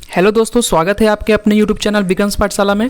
Hello दोस्तों, स्वागत है आपके अपने यूट्यूब चैनल विक्रम्स पाठशाला में।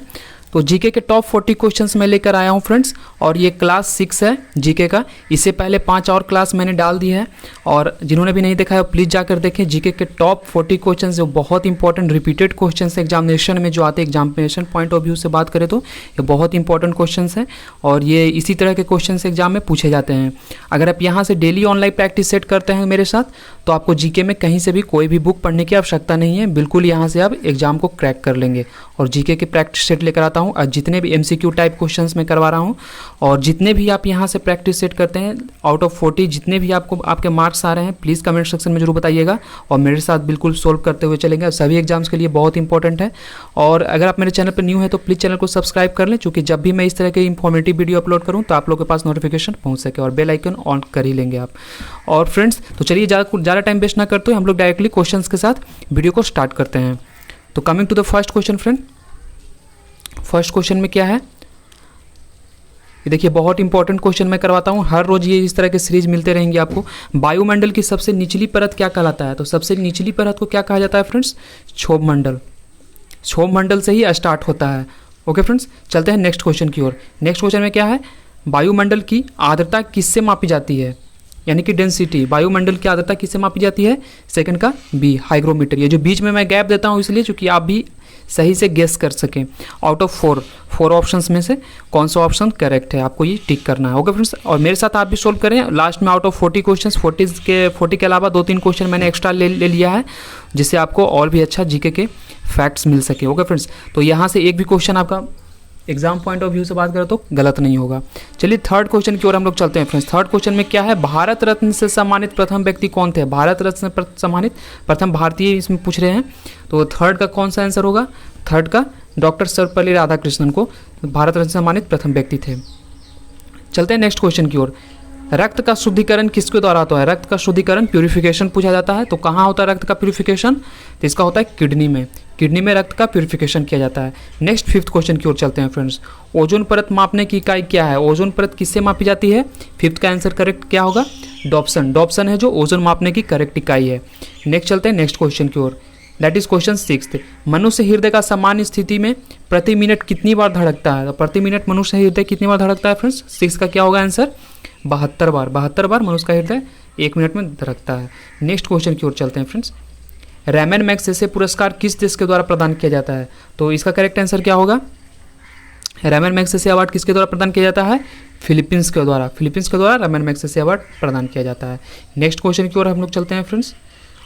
तो जीके के टॉप 40 क्वेश्चंस मैं लेकर आया हूं फ्रेंड्स, और ये क्लास 6 है जीके का। इससे पहले 5 और क्लास मैंने डाल दी है, और जिन्होंने भी नहीं देखा है प्लीज़ जाकर देखें। जीके के टॉप 40 क्वेश्चंस जो बहुत इंपॉर्टेंट रिपीटेड क्वेश्चंस एग्जामिनेशन में जो आते हैं, एग्जामिनेशन पॉइंट ऑफ व्यू से बात करें तो ये बहुत इंपॉर्टेंट क्वेश्चंस हैं, और ये इसी तरह के क्वेश्चंस एग्जाम में पूछे जाते हैं। अगर आप यहाँ से डेली ऑनलाइन प्रैक्टिस सेट करते हैं मेरे साथ, तो आपको जीके में कहीं से भी कोई भी बुक पढ़ने की आवश्यकता नहीं है। बिल्कुल यहाँ से आप एग्जाम को क्रैक कर लेंगे। और जीके के प्रैक्टिस सेट लेकर आता हूँ, और जितने भी एमसीक्यू टाइप क्वेश्चंस मैं करवा रहा हूँ, और जितने भी आप यहाँ से प्रैक्टिस सेट करते हैं आउट ऑफ 40 जितने भी आपको आपके मार्क्स आ रहे हैं, प्लीज़ कमेंट सेक्शन में जरूर बताइएगा, और मेरे साथ बिल्कुल सोल्व करते हुए चलेंगे। सभी एग्जाम्स के लिए बहुत इंपॉर्टेंट है। और अगर आप मेरे चैनल पर न्यू है तो प्लीज़ चैनल को सब्सक्राइब कर लें, क्योंकि जब भी मैं इस तरह के इंफॉर्मेटिव वीडियो अपलोड करूँ तो आप लोगों के पास नोटिफिकेशन पहुँच सके, और बेल आइकन ऑन कर ही लेंगे आप। और फ्रेंड्स, तो चलिए ज़्यादा टाइम वेस्ट ना करते हुए हम लोग डायरेक्टली क्वेश्चंस के साथ वीडियो को स्टार्ट करते हैं। तो coming to the first question friend, first question में क्या है ये देखिए, बहुत इंपॉर्टेंट क्वेश्चन मैं करवाता हूँ हर रोज। ये इस तरह के सीरीज मिलते रहेंगे आपको। वायुमंडल की सबसे निचली परत क्या कहलाता है? तो सबसे निचली परत को क्या कहा जाता है फ्रेंड्स? क्षोभ मंडल। क्षोभ मंडल से ही स्टार्ट होता है। ओके फ्रेंड्स, चलते हैं नेक्स्ट क्वेश्चन की ओर। नेक्स्ट क्वेश्चन में क्या है? वायुमंडल की आर्द्रता किससे मापी जाती है? यानी कि डेंसिटी। वायुमंडल की आर्द्रता किससे मापी जाती है? सेकंड का बी, हाइग्रोमीटर। ये जो बीच में मैं गैप देता हूँ इसलिए, क्योंकि आप भी सही से गेस कर सकें। आउट ऑफ फोर ऑप्शंस में से कौन सा ऑप्शन करेक्ट है, आपको ये टिक करना है। ओके फ्रेंड्स, और मेरे साथ आप भी सोल्व करें। लास्ट में आउट ऑफ 40 क्वेश्चन, 40 के अलावा 2-3 क्वेश्चन मैंने एक्स्ट्रा ले लिया है, जिससे आपको और भी अच्छा जीके के फैक्ट्स मिल सके। ओके फ्रेंड्स, तो यहाँ से एक भी क्वेश्चन आपका एग्जाम पॉइंट ऑफ व्यू से बात करें तो गलत नहीं होगा। चलिए थर्ड क्वेश्चन की ओर हम लोग चलते हैं फ्रेंड्स। थर्ड क्वेश्चन में क्या है? भारत रत्न से सम्मानित प्रथम व्यक्ति कौन थे? भारत रत्न से सम्मानित प्रथम भारतीय इसमें पूछ रहे हैं, तो थर्ड का कौन सा आंसर होगा? थर्ड का डॉक्टर सर्वपल्ली राधाकृष्णन को भारत रत्न से सम्मानित प्रथम व्यक्ति थे। चलते हैं नेक्स्ट क्वेश्चन की ओर। रक्त का शुद्धिकरण किसके द्वारा होता है? रक्त का शुद्धिकरण प्यूरिफिकेशन पूछा जाता है। तो कहाँ होता है रक्त का प्यूरिफिकेशन? तो इसका होता है किडनी में। किडनी में रक्त का प्यूरिफिकेशन किया जाता है। नेक्स्ट फिफ्थ क्वेश्चन की ओर चलते हैं फ्रेंड्स। ओजोन परत मापने की इकाई क्या है? ओजोन परत किससे मापी जाती है? फिफ्थ का आंसर करेक्ट क्या होगा? डॉप्सन। डॉप्सन है जो ओजोन मापने की करेक्ट इकाई है। नेक्स्ट चलते हैं नेक्स्ट क्वेश्चन की ओर, दैट इज क्वेश्चन 6। मनुष्य हृदय का सामान्य स्थिति में प्रति मिनट कितनी बार धड़कता है? तो प्रति मिनट मनुष्य हृदय कितनी बार धड़कता है फ्रेंड्स? 6 का क्या होगा आंसर? 72 बार। 72 बार मनुष्य का हृदय 1 मिनट में धड़कता है। नेक्स्ट क्वेश्चन की ओर चलते हैं फ्रेंड्स। रैमन मैग्सेसे पुरस्कार किस देश के द्वारा प्रदान किया जाता है? तो इसका करेक्ट आंसर क्या होगा? रैमन मैग्सेसे अवार्ड किसके द्वारा प्रदान किया जाता है? फिलीपींस के द्वारा। फिलीपींस के द्वारा रैमन मैग्सेसे अवार्ड प्रदान किया जाता है। नेक्स्ट क्वेश्चन की ओर हम लोग चलते हैं फ्रेंड्स।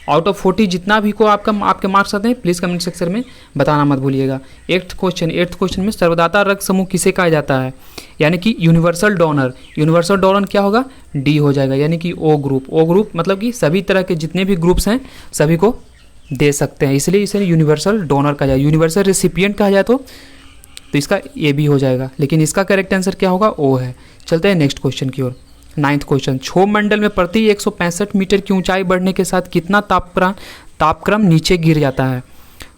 आउट ऑफ 40 जितना भी को आपके मार्क्स आते हैं प्लीज़ कमेंट सेक्शन में बताना मत भूलिएगा। एट्थ क्वेश्चन में सर्वदाता रक्त समूह किसे कहा जाता है? यानी कि यूनिवर्सल डोनर। यूनिवर्सल डोनर क्या होगा? डी हो जाएगा, यानी कि ओ ग्रुप। ओ ग्रुप मतलब कि सभी तरह के जितने भी ग्रुप्स हैं सभी को दे सकते हैं, इसलिए इसे यूनिवर्सल डोनर कहा जाए। यूनिवर्सल रेसिपिएंट कहा जाए तो इसका ए भी हो जाएगा, लेकिन इसका करेक्ट आंसर क्या होगा? ओ है। चलते हैं नेक्स्ट क्वेश्चन की ओर। 9th question. क्षोभ मंडल में प्रति 165 मीटर की ऊंचाई बढ़ने के साथ कितना तापक्रम नीचे गिर जाता है?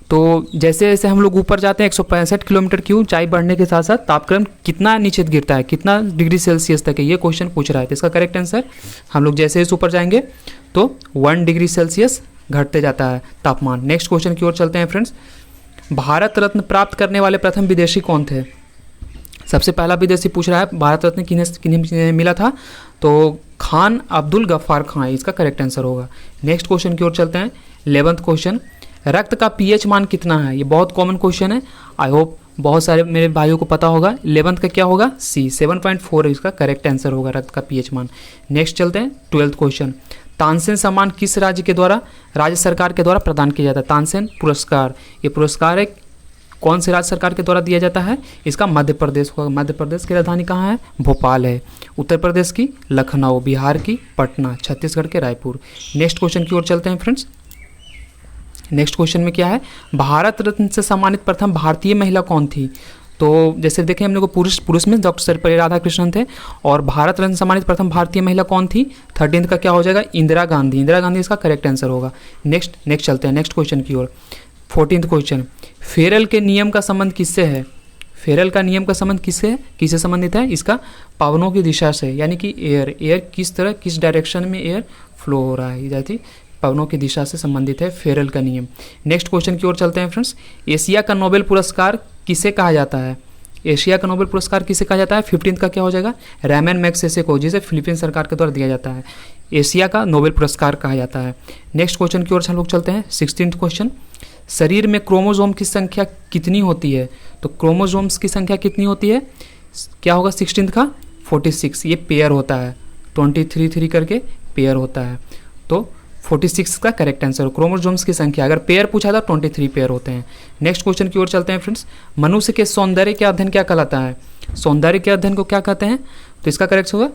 तो जैसे जैसे हम लोग ऊपर जाते हैं 165 किलोमीटर की ऊंचाई बढ़ने के साथ साथ तापक्रम कितना नीचे गिरता है, कितना डिग्री सेल्सियस तक है, ये क्वेश्चन पूछ रहा है। तो इसका करेक्ट आंसर, हम लोग जैसे इस ऊपर जाएंगे तो 1 डिग्री सेल्सियस घटते जाता है तापमान। नेक्स्ट क्वेश्चन की ओर चलते हैं फ्रेंड्स। भारत रत्न प्राप्त करने वाले प्रथम विदेशी कौन थे? सबसे पहला विदेशी पूछ रहा है भारत रत्न किन्हें मिला था? तो खान अब्दुल गफ्फार खान इसका करेक्ट आंसर होगा। नेक्स्ट क्वेश्चन की ओर चलते हैं। 11th question. रक्त का पीएच मान कितना है? ये बहुत कॉमन क्वेश्चन है, आई होप बहुत सारे मेरे भाइयों को पता होगा। 11th का क्या होगा? सी, 7.4 इसका करेक्ट आंसर होगा रक्त का पीएच मान। नेक्स्ट चलते हैं 12th क्वेश्चन। तानसेन सम्मान किस राज्य के द्वारा, राज्य सरकार के द्वारा प्रदान किया जाता है? तानसेन पुरस्कार, ये पुरस्कार है कौन से राज्य सरकार के द्वारा दिया जाता है? इसका मध्य प्रदेश होगा। मध्य प्रदेश की राजधानी कहाँ है? भोपाल है। उत्तर प्रदेश की लखनऊ, बिहार की पटना, छत्तीसगढ़ के रायपुर। नेक्स्ट क्वेश्चन की ओर चलते हैं फ्रेंड्स। नेक्स्ट क्वेश्चन में क्या है? भारत रत्न से सम्मानित प्रथम भारतीय महिला कौन थी? तो जैसे देखें हम लोग को पुरुष में डॉक्टर सर्वपल्ली राधाकृष्णन थे, और भारत रत्न सम्मानित प्रथम भारतीय महिला कौन थी? 13th का क्या हो जाएगा? इंदिरा गांधी। इंदिरा गांधी इसका करेक्ट आंसर होगा। नेक्स्ट चलते हैं नेक्स्ट क्वेश्चन की ओर। 14th question. फेरल के नियम का संबंध किससे है? फेरल का नियम का संबंध किससे संबंधित है? इसका पवनों की दिशा से, यानी कि एयर किस डायरेक्शन में एयर फ्लो हो रहा है, पवनों की दिशा से संबंधित है, फेरल का नियम। नेक्स्ट क्वेश्चन की ओर चलते हैं फ्रेंड्स। एशिया का नोबेल पुरस्कार किसे कहा जाता है? एशिया का नोबेल पुरस्कार किसे कहा जाता है? 15 का क्या हो जाएगा? रामन मैग्सेसे को, जिसे फिलीपींस सरकार के द्वारा दिया जाता है, एशिया का नोबेल पुरस्कार कहा जाता है। नेक्स्ट क्वेश्चन की ओर हम लोग चलते हैं। 16th क्वेश्चन, शरीर में क्रोमोसोम की संख्या कितनी होती है? तो क्रोमोसोम्स की संख्या कितनी होती है? क्या होगा 16th का? 46। ये पेयर होता है, 23 करके पेयर होता है, तो 46 का करेक्ट आंसर। क्रोमोसोम्स की संख्या अगर पेयर पूछा था 23 पेयर होते हैं। नेक्स्ट क्वेश्चन की ओर चलते हैं फ्रेंड्स। मनुष्य के सौंदर्य के अध्ययन क्या कहलाता है? सौंदर्य के अध्ययन को क्या कहते हैं? तो इसका करेक्ट होगा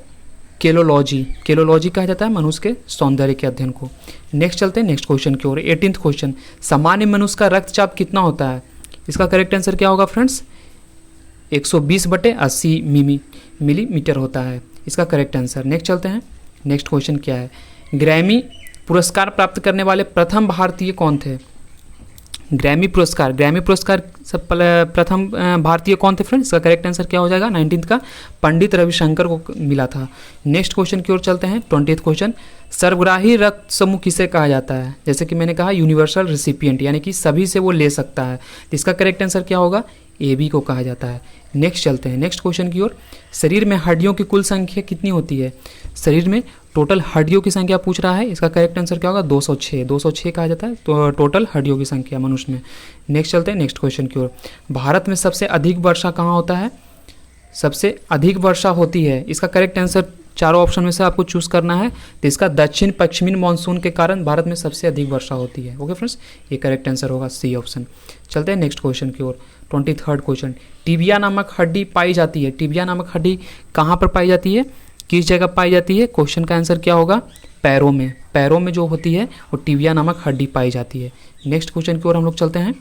केलोलॉजी। केलोलॉजी कहा जाता है मनुष्य के सौंदर्य के अध्ययन को। नेक्स्ट चलते हैं नेक्स्ट क्वेश्चन की ओर। 18th क्वेश्चन, सामान्य मनुष्य का रक्तचाप कितना होता है? इसका करेक्ट आंसर क्या होगा फ्रेंड्स? 120/80 मिलीमीटर होता है, इसका करेक्ट आंसर। नेक्स्ट चलते हैं। नेक्स्ट क्वेश्चन क्या है? ग्रैमी पुरस्कार प्राप्त करने वाले प्रथम भारतीय कौन थे? ग्रैमी पुरस्कार सब प्रथम भारतीय कौन थे फ्रेंड्स? इसका करेक्ट आंसर क्या हो जाएगा? 19th का पंडित रविशंकर को मिला था। नेक्स्ट क्वेश्चन की ओर चलते हैं। 20th क्वेश्चन, सर्वग्राही रक्त समूह किसे कहा जाता है? जैसे कि मैंने कहा यूनिवर्सल रिसिपिएंट, यानी कि सभी से वो ले सकता है, इसका करेक्ट आंसर क्या होगा? AB को कहा जाता है। नेक्स्ट चलते हैं नेक्स्ट क्वेश्चन की ओर। शरीर में हड्डियों की कुल संख्या कितनी होती है? शरीर में टोटल हड्डियों की संख्या पूछ रहा है, इसका करेक्ट आंसर क्या होगा? 206 कहा जाता है तो टोटल हड्डियों की संख्या मनुष्य में। नेक्स्ट चलते हैं नेक्स्ट क्वेश्चन की ओर। भारत में सबसे अधिक वर्षा कहाँ होता है? सबसे अधिक वर्षा होती है, इसका करेक्ट आंसर चारों ऑप्शन में से आपको चूज करना है, तो इसका दक्षिण पश्चिमी मानसून के कारण भारत में सबसे अधिक वर्षा होती है। ओके फ्रेंड्स, ये करेक्ट आंसर होगा सी ऑप्शन। चलते हैं नेक्स्ट क्वेश्चन की ओर। 23rd क्वेश्चन, टिबिया नामक हड्डी पाई जाती है। टिबिया नामक हड्डी कहाँ पर पाई जाती है, किस जगह पाई जाती है? क्वेश्चन का आंसर क्या होगा? पैरों में। पैरों में जो होती है वो टिबिया नामक हड्डी पाई जाती है। नेक्स्ट क्वेश्चन की ओर हम लोग चलते हैं।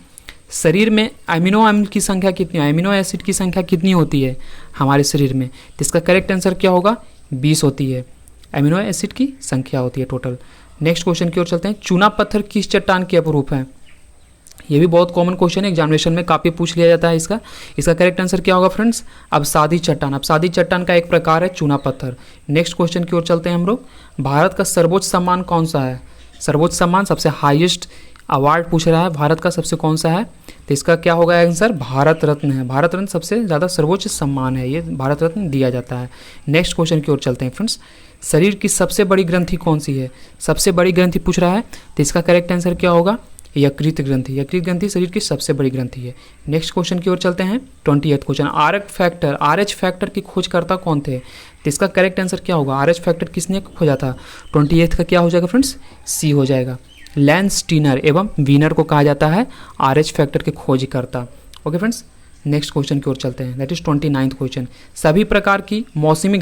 शरीर में अमीनो एसिड की संख्या कितनी, अमीनो एसिड की संख्या कितनी होती है हमारे शरीर में? तो इसका करेक्ट आंसर क्या होगा? 20 होती है, अमीनो एसिड की संख्या होती है टोटल। नेक्स्ट क्वेश्चन की ओर चलते हैं। चूना पत्थर किस चट्टान के अपरूप है? ये भी बहुत कॉमन क्वेश्चन है, एग्जामिनेशन में काफ़ी पूछ लिया जाता है इसका करेक्ट आंसर क्या होगा फ्रेंड्स? अवसादी चट्टान। अवसादी चट्टान का एक प्रकार है चूना पत्थर। नेक्स्ट क्वेश्चन की ओर चलते हैं हम लोग। भारत का सर्वोच्च सम्मान कौन सा है? सर्वोच्च सम्मान, सबसे हाईएस्ट अवार्ड पूछ रहा है, भारत का सबसे कौन सा है? तो इसका क्या होगा आंसर? भारत रत्न है। भारत रत्न सबसे ज़्यादा सर्वोच्च सम्मान है, ये भारत रत्न दिया जाता है। नेक्स्ट क्वेश्चन की ओर चलते हैं फ्रेंड्स। शरीर की सबसे बड़ी ग्रंथि कौन सी है? सबसे बड़ी ग्रंथि पूछ रहा है, तो इसका करेक्ट आंसर क्या होगा? यकृत ग्रंथि। यकृत ग्रंथि शरीर की सबसे बड़ी ग्रंथि है। नेक्स्ट क्वेश्चन की ओर चलते हैं। 20th क्वेश्चन, RH फैक्टर की खोजकर्ता कौन थे? तो इसका करेक्ट आंसर क्या होगा? RH फैक्टर किसने खोजा था? 28th का क्या हो जाएगा फ्रेंड्स? सी हो जाएगा। लैंस स्टीनर एवं वीनर को कहा जाता है RH फैक्टर के खोजकर्ता। ओके फ्रेंड्स, नेक्स्ट क्वेश्चन की ओर चलते हैं, दैट इज 29th क्वेश्चन। सभी प्रकार की मौसमी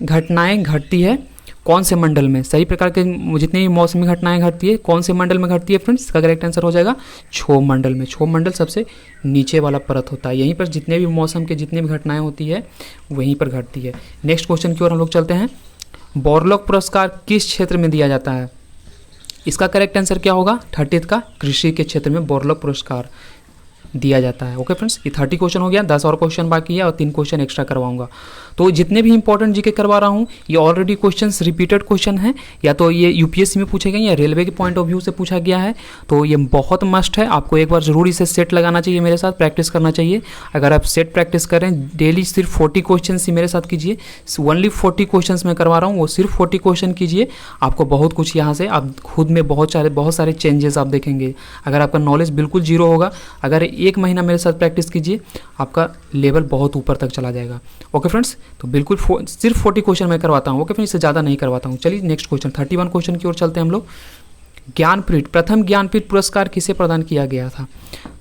घटनाएं घटती है कौन से मंडल में? सही प्रकार के जितनी भी मौसमी घटनाएं घटती है कौन से मंडल में घटती है फ्रेंड्स? इसका करेक्ट आंसर हो जाएगा क्षोभ मंडल में। क्षोभ मंडल सबसे नीचे वाला परत होता है, यहीं पर जितने भी मौसम के जितनी भी घटनाएं होती है वहीं पर घटती है। नेक्स्ट क्वेश्चन की ओर हम लोग चलते हैं। बोरलॉग पुरस्कार किस क्षेत्र में दिया जाता है? इसका करेक्ट आंसर क्या होगा? 30th का कृषि के क्षेत्र में बोरलॉग पुरस्कार दिया जाता है। ओके फ्रेंड्स, ये 30 क्वेश्चन हो गया, 10 और क्वेश्चन बाकी है और 3 क्वेश्चन एक्स्ट्रा करवाऊंगा। तो जितने भी इंपॉर्टेंट जीके करवा रहा हूँ ये ऑलरेडी क्वेश्चंस रिपीटेड क्वेश्चन है, या तो ये यूपीएससी में पूछे गए या रेलवे के पॉइंट ऑफ व्यू से पूछा गया है, तो ये बहुत मस्ट है। आपको एक बार जरूर इसे सेट लगाना चाहिए, मेरे साथ प्रैक्टिस करना चाहिए। अगर आप सेट प्रैक्टिस करें डेली, सिर्फ 40 क्वेश्चन ही मेरे साथ कीजिए, ओनली 40 क्वेश्चन मैं करवा रहा हूँ, वो सिर्फ 40 क्वेश्चन कीजिए, आपको बहुत कुछ यहाँ से आप खुद में बहुत सारे चेंजेस आप देखेंगे। अगर आपका नॉलेज बिल्कुल जीरो होगा, अगर 1 महीना मेरे साथ प्रैक्टिस कीजिए, आपका लेवल बहुत ऊपर तक चला जाएगा। ओके फ्रेंड्स, तो बिल्कुल सिर्फ 40 क्वेश्चन मैं करवाता हूँ। ओके फ्रेंड्स, इससे ज़्यादा नहीं करवाता हूँ। चलिए नेक्स्ट क्वेश्चन 31 क्वेश्चन की ओर चलते हैं हम लोग। ज्ञानपीठ, प्रथम ज्ञानपीठ पुरस्कार किसे प्रदान किया गया था?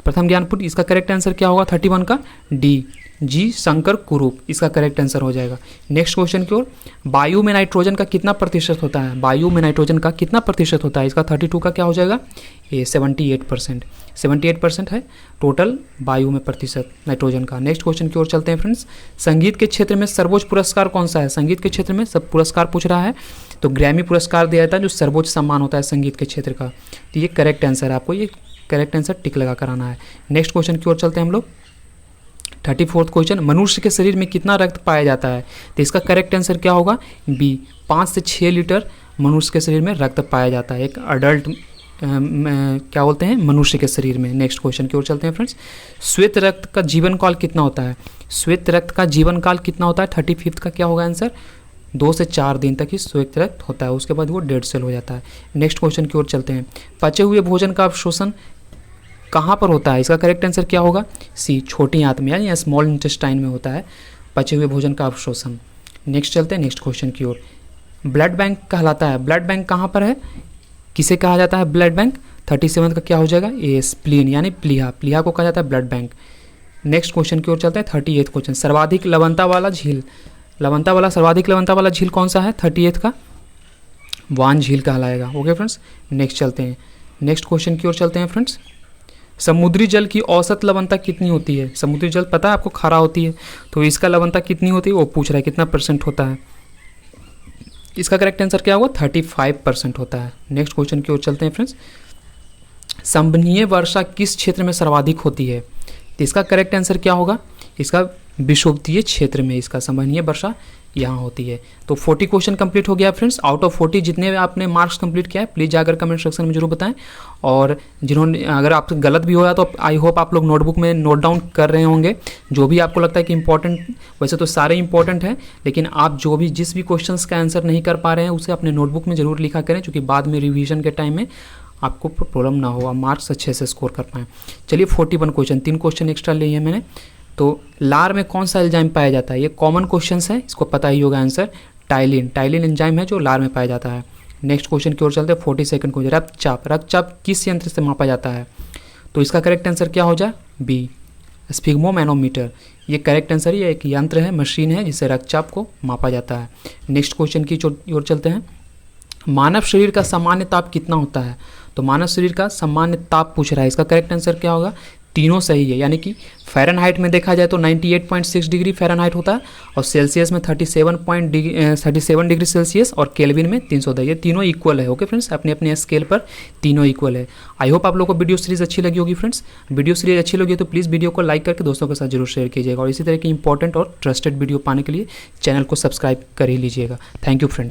प्रथम ज्ञानपीठ, इसका करेक्ट आंसर क्या होगा? 31 का डी, जी शंकर कुरूप, इसका करेक्ट आंसर हो जाएगा। नेक्स्ट क्वेश्चन की ओर। वायु में नाइट्रोजन का कितना प्रतिशत होता है? वायु में नाइट्रोजन का कितना प्रतिशत होता है? इसका 32 का क्या हो जाएगा? ये 78% है टोटल वायु में प्रतिशत नाइट्रोजन का। नेक्स्ट क्वेश्चन की ओर चलते हैं फ्रेंड्स। संगीत के क्षेत्र में सर्वोच्च पुरस्कार कौन सा है? संगीत के क्षेत्र में सब पुरस्कार पूछ रहा है, तो ग्रैमी पुरस्कार दिया जाता है जो सर्वोच्च सम्मान होता है संगीत के क्षेत्र का। तो ये करेक्ट आंसर है, आपको ये करेक्ट आंसर टिक लगा कर आना है। नेक्स्ट क्वेश्चन की ओर चलते हैं हम लोग। 34th question. मनुष्य के शरीर में कितना रक्त पाया जाता है? तो इसका करेक्ट आंसर क्या होगा? बी, 5 से 6 लीटर मनुष्य के शरीर में रक्त पाया जाता है, एक अडल्ट क्या बोलते हैं, मनुष्य के शरीर में। नेक्स्ट क्वेश्चन की ओर चलते हैं फ्रेंड्स। श्वेत रक्त का जीवन काल कितना होता है? श्वेत रक्त का जीवन काल कितना होता है? 35 का क्या होगा आंसर? 2 से 4 दिन तक ही श्वेत रक्त होता है, उसके बाद वो डेड सेल हो जाता है। नेक्स्ट क्वेश्चन की ओर चलते हैं। पचे हुए भोजन का अवशोषण कहाँ पर होता है? इसका करेक्ट आंसर क्या होगा? सी, छोटी आंत में यानी स्मॉल इंटेस्टाइन में होता है पचे हुए भोजन का अवशोषण। नेक्स्ट चलते हैं नेक्स्ट क्वेश्चन की ओर। ब्लड बैंक कहलाता है, ब्लड बैंक कहाँ पर है, किसे कहा जाता है ब्लड बैंक? 37 का क्या हो जाएगा? ए, स्प्लीन यानी प्लीहा, प्लीहा को कहा जाता है ब्लड बैंक। नेक्स्ट क्वेश्चन की ओर चलते हैं 38 क्वेश्चन। सर्वाधिक लवणता वाला झील, सर्वाधिक लवणता वाला झील कौन सा है? 38 का वान झील कहलाएगा। ओके फ्रेंड्स, नेक्स्ट चलते हैं नेक्स्ट क्वेश्चन की ओर चलते हैं फ्रेंड्स। समुद्री जल की औसत लवणता कितनी होती है? समुद्री जल पता है आपको खारा होती है, तो इसका लवणता कितनी होती है वो पूछ रहा है, कितना % होता है? इसका करेक्ट आंसर क्या होगा? 35% होता है। नेक्स्ट क्वेश्चन की ओर चलते हैं फ्रेंड्स। संवहनीय वर्षा किस क्षेत्र में सर्वाधिक होती है? तो इसका करेक्ट आंसर क्या होगा? इसका विषुवतीय क्षेत्र में इसका संवहनीय वर्षा यहाँ होती है। तो 40 क्वेश्चन कंप्लीट हो गया फ्रेंड्स। आउट ऑफ 40 जितने आपने मार्क्स कंप्लीट किया है प्लीज़ जाकर कमेंट सेक्शन में जरूर बताएं। और जिन्होंने, अगर आप गलत भी होया तो आई होप आप लोग नोटबुक में नोट डाउन कर रहे होंगे, जो भी आपको लगता है कि इंपॉर्टेंट, वैसे तो सारे इंपॉर्टेंट हैं, लेकिन आप जो भी जिस भी क्वेश्चंस का आंसर नहीं कर पा रहे हैं उसे अपने नोटबुक में जरूर लिखा करें, क्योंकि बाद में रिविजन के टाइम में आपको प्रॉब्लम ना हो, आप मार्क्स अच्छे से स्कोर कर पाएँ। चलिए 41 क्वेश्चन, 3 क्वेश्चन एक्स्ट्रा लिए हैं मैंने। तो लार में कौन सा एंजाइम पाया जाता है? ये कॉमन क्वेश्चन है, इसको पता ही होगा आंसर। टाइलिन, टाइलिन एंजाइम है जो लार में पाया जाता है। नेक्स्ट क्वेश्चन की ओर चलते हैं 42 क्वेश्चन। रक्तचाप, रक्तचाप किस यंत्र से मापा जाता है? तो इसका करेक्ट आंसर क्या हो जाए? B, sphygmomanometer. ये करेक्ट आंसर, ये एक यंत्र है, मशीन है जिससे रक्तचाप को मापा जाता है। नेक्स्ट क्वेश्चन की ओर चलते हैं। मानव शरीर का सामान्य ताप कितना होता है? तो मानव शरीर का सामान्य ताप पूछ रहा है, इसका करेक्ट आंसर क्या होगा? तीनों सही है, यानी कि फ़ारेनहाइट में देखा जाए तो 98.6 डिग्री फ़ारेनहाइट होता है, और सेल्सियस में 37 डिग्री सेल्सियस, और केल्विन में 310। ये तीनों इक्वल है। ओके फ्रेंड्स, अपने अपने स्केल पर तीनों इक्वल है। आई होप आप लोगों को वीडियो सीरीज़ अच्छी लगी होगी फ्रेंड्स। वीडियो सीरीज़ अच्छी लगी तो प्लीज़ वीडियो को लाइक करके दोस्तों के साथ जरूर शेयर कीजिएगा, और इसी तरह की इंपॉर्टेंट और ट्रस्टेड वीडियो पाने के लिए चैनल को सब्सक्राइब कर ही लीजिएगा। Thank you friends.